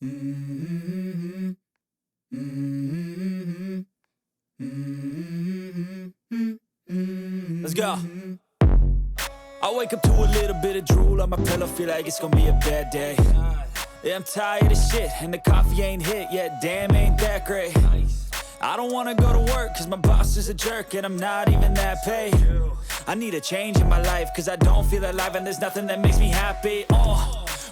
Let's go. I wake up to a little bit of drool on my pillow, feel like it's gonna be a bad day. Yeah, I'm tired of shit, and the coffee ain't hit yet, damn, ain't that great. I don't wanna go to work, cause my boss is a jerk, and I'm not even that paid. I need a change in my life, cause I don't feel alive, and there's nothing that makes me happy.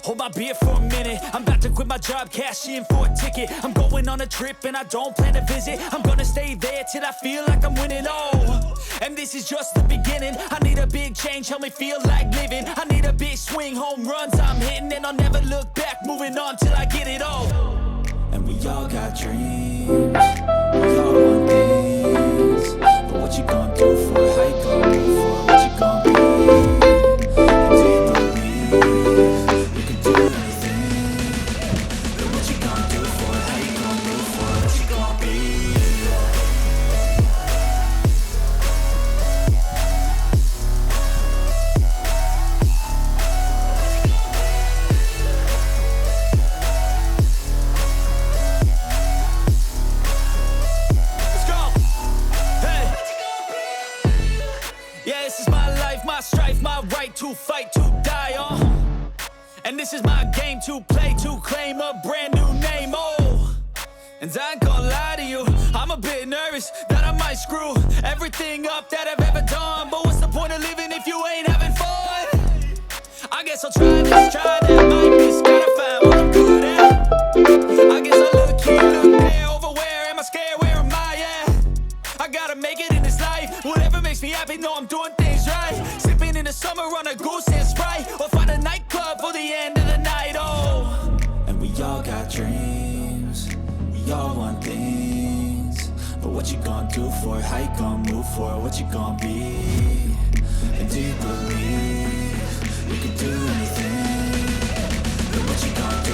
Hold my beer for a minute, I'm about to quit my job, cash in for a ticket. I'm going on a trip, and I don't plan to visit. I'm gonna stay there till I feel like I'm winning, and this is just the beginning. I need a big change, help me feel like living. I need a big swing, home runs I'm hitting, and I'll never look back, moving on till I get it all. And we all got dreams, we all want things, but what you gonna do for it? How you gonna do for it? What you gonna be? And do you believe you can do anything? But what you gonna do for it? How you gonna do for it? What you gonna be? My strife, my right to fight, to die on. And this is my game to play, to claim a brand new name, And I ain't gonna lie to you, I'm a bit nervous that I might screw everything up that I've ever done. But what's the point of living if you ain't having fun? I guess I'll try this, try that, might miss, gotta find what I'm good at. I guess I'll look here, look there, over where am I scared, where am I at? I gotta make it in this life, whatever makes me happy, know I'm doing things right. Sipping in the summer on a goose and Sprite, or find a nightclub for the end of the night, And we all got dreams, we all want things, but what you gonna do for it? How you gonna move for it? What you gonna be? And do you believe you can do anything? But what you gonna do?